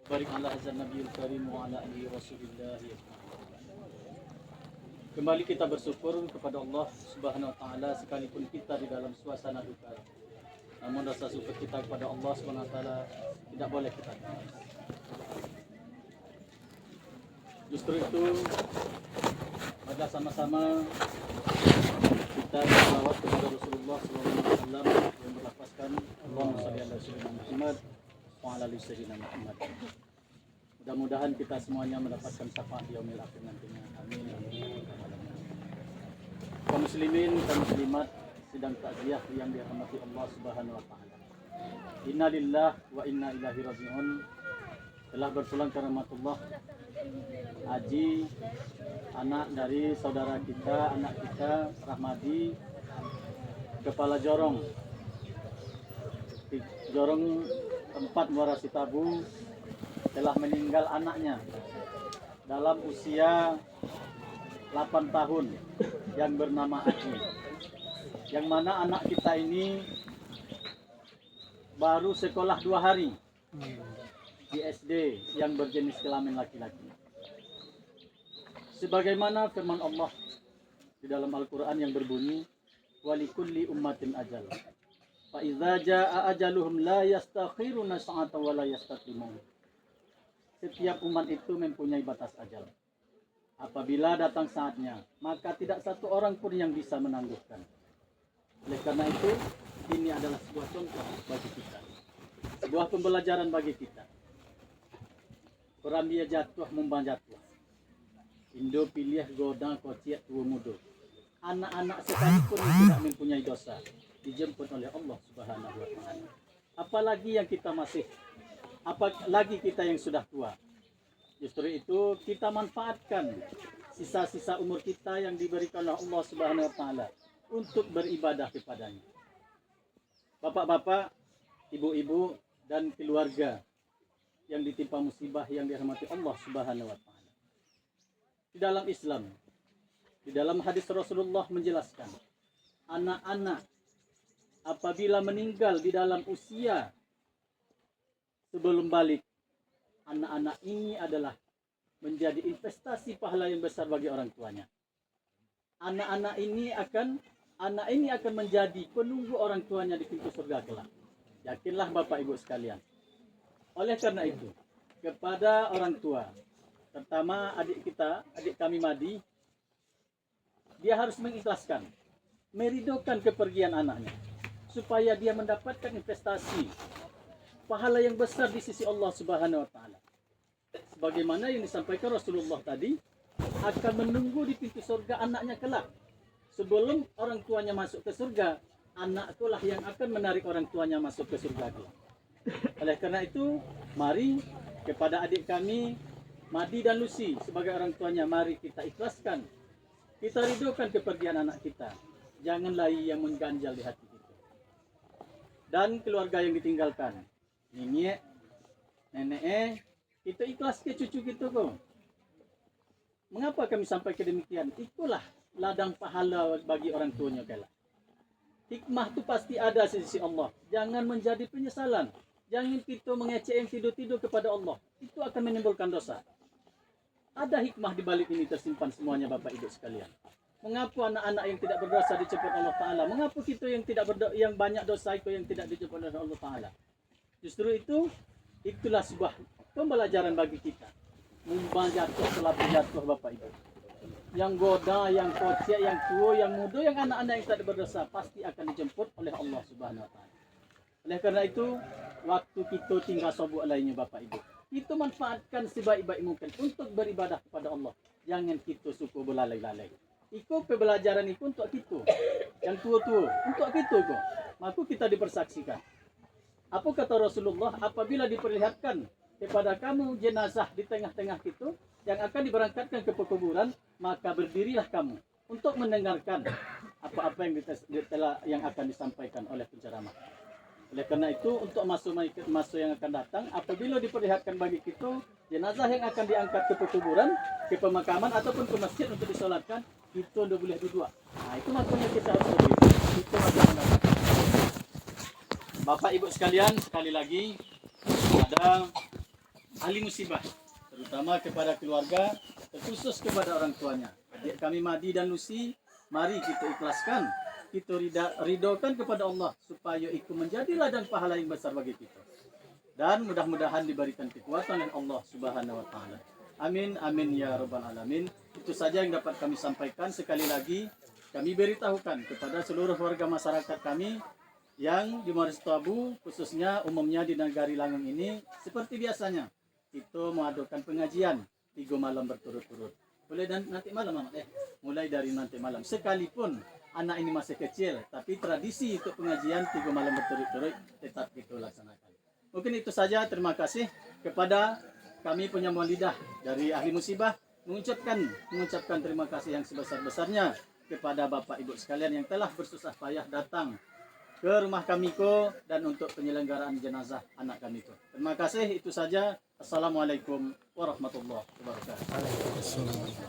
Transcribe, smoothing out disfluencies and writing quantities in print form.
Barik ala azan Nabiul Karim wa ala alihi Rasulillah. Kembali kita bersyukur kepada Allah Subhanahu wa taala sekalipun kita di dalam suasana duka. Namun rasa syukur kita kepada Allah Subhanahu wa taala tidak boleh kita tangis. Justru itu adalah sama-sama kita berselawat kepada Rasulullah SAW yang berlafazkan Allahumma shalli ala sayyidina Muhammad wa ala ali sayyidina Muhammad. Mudah-mudahan kita semuanya mendapatkan syafaat di yaumil akhir nantinya. Amin. Kaum muslimin, kaum muslimat sidang takziah yang dirahmati Allah Subhanahu wa taala. Inna lillahi wa inna ilaihi raji'un. Telah berpulang ke rahmatullah Haji, anak dari saudara kita, anak kita Rahmadi, kepala Jorong tempat Muara Sitabu, telah meninggal anaknya dalam usia 8 tahun yang bernama Haji, yang mana anak kita ini baru sekolah 2 hari di SD yang berjenis kelamin laki-laki. Sebagaimana firman Allah di dalam Al-Quran yang berbunyi, walikulli ummatin ajal, fa idza jaa ajaluhum la yastakhiruna sa'atan wa la yastaqdimun. Setiap umat itu mempunyai batas ajal. Apabila datang saatnya, maka tidak satu orang pun yang bisa menangguhkan. Oleh karena itu, ini adalah sebuah contoh bagi kita, sebuah pembelajaran bagi kita. Orang dia jatuh mumbang jatuh, Indo pilih godang kociak tua muda. Anak-anak sekalipun yang tidak mempunyai dosa dijemput oleh Allah Subhanahu wa taala. Apalagi yang kita masih, apalagi kita yang sudah tua. Justru itu kita manfaatkan sisa-sisa umur kita yang diberikan oleh Allah Subhanahu wa taala untuk beribadah kepadanya. Bapak-bapak, ibu-ibu dan keluarga yang ditimpa musibah yang dirahmati Allah Subhanahu wa taala. Di dalam Islam, di dalam hadis Rasulullah menjelaskan, anak-anak apabila meninggal di dalam usia sebelum balik, anak-anak ini adalah menjadi investasi pahala yang besar bagi orang tuanya. Anak ini akan menjadi penunggu orang tuanya di pintu surga kelak. Yakinlah Bapak Ibu sekalian. Oleh karena itu, kepada orang tua, terutama adik kami Madi, dia harus mengikhlaskan, meridokan kepergian anaknya, supaya dia mendapatkan investasi pahala yang besar di sisi Allah Subhanahu wa taala. Sebagaimana yang disampaikan Rasulullah tadi, akan menunggu di pintu surga anaknya kelak. Sebelum orang tuanya masuk ke surga, anak itulah yang akan menarik orang tuanya masuk ke surga kelak. Oleh karena itu, mari kepada adik kami Madi dan Lucy sebagai orang tuanya, mari kita ikhlaskan, kita ridhokan kepergian anak kita. Janganlah yang mengganjal di hati kita. Dan keluarga yang ditinggalkan, nenek, kita ikhlas ke cucu kita kok. Mengapa kami sampai ke demikian? Itulah ladang pahala bagi orang tuanya kelak. Hikmah itu pasti ada di sisi Allah. Jangan menjadi penyesalan. Jangan kita mengecek yang tidur-tidur kepada Allah. Itu akan menimbulkan dosa. Ada hikmah di balik ini tersimpan semuanya Bapak Ibu sekalian. Mengapa anak-anak yang tidak berdosa dijemput Allah Ta'ala? Mengapa kita yang yang banyak dosa itu yang tidak dijemput oleh Allah Ta'ala? Justru itulah sebuah pembelajaran bagi kita. Mumbang jatuh telah jatuh Bapak Ibu. Yang goda, yang kocek, yang tua, yang muda, yang anak-anak yang tidak berdosa pasti akan dijemput oleh Allah Subhanahu wa taala. Oleh karena itu, waktu kita tinggal sobuk lainnya Bapak Ibu, kita manfaatkan sebaik-baik mungkin untuk beribadah kepada Allah. Jangan kita suka berlalai-lalai. Ikut pembelajaran itu untuk kita, yang tua-tua, untuk kita kok. Maka kita dipersaksikan. Apa kata Rasulullah? Apabila diperlihatkan kepada kamu jenazah di tengah-tengah kita yang akan diberangkatkan ke pekuburan, maka berdirilah kamu untuk mendengarkan apa-apa yang akan disampaikan oleh penceramah. Oleh karena itu, untuk masa yang akan datang, apabila diperlihatkan bagi kita jenazah yang akan diangkat ke pekuburan, ke pemakaman ataupun ke masjid untuk disolatkan, kita tidak boleh duduk. Nah, itu makanya kita harus berdiri. Itu makanya. Bapak Ibu sekalian, sekali lagi ada ahli musibah, terutama kepada keluarga, terkhusus kepada orang tuanya. Adik kami Madi dan Lucy, mari kita ikhlaskan, kita ridokan kepada Allah supaya itu menjadi ladang pahala yang besar bagi kita. Dan mudah-mudahan diberikan kekuatan oleh Allah Subhanahu wa taala. Amin amin ya rabbal alamin. Itu saja yang dapat kami sampaikan. Sekali lagi kami beritahukan kepada seluruh warga masyarakat kami yang di Muaris Tabu, khususnya umumnya di Negari Langung ini, seperti biasanya kita mengadakan pengajian 3 malam berturut-turut. Mulai nanti malam, mulai dari nanti malam. Sekalipun anak ini masih kecil, tapi tradisi untuk pengajian 3 malam berturut-turut tetap kita laksanakan. Mungkin itu saja. Terima kasih kepada kami punya lidah dari ahli musibah, mengucapkan terima kasih yang sebesar-besarnya kepada Bapak Ibu sekalian yang telah bersusah payah datang ke rumah kami dan untuk penyelenggaraan jenazah anak kami. Terima kasih, itu saja. Assalamualaikum warahmatullahi wabarakatuh.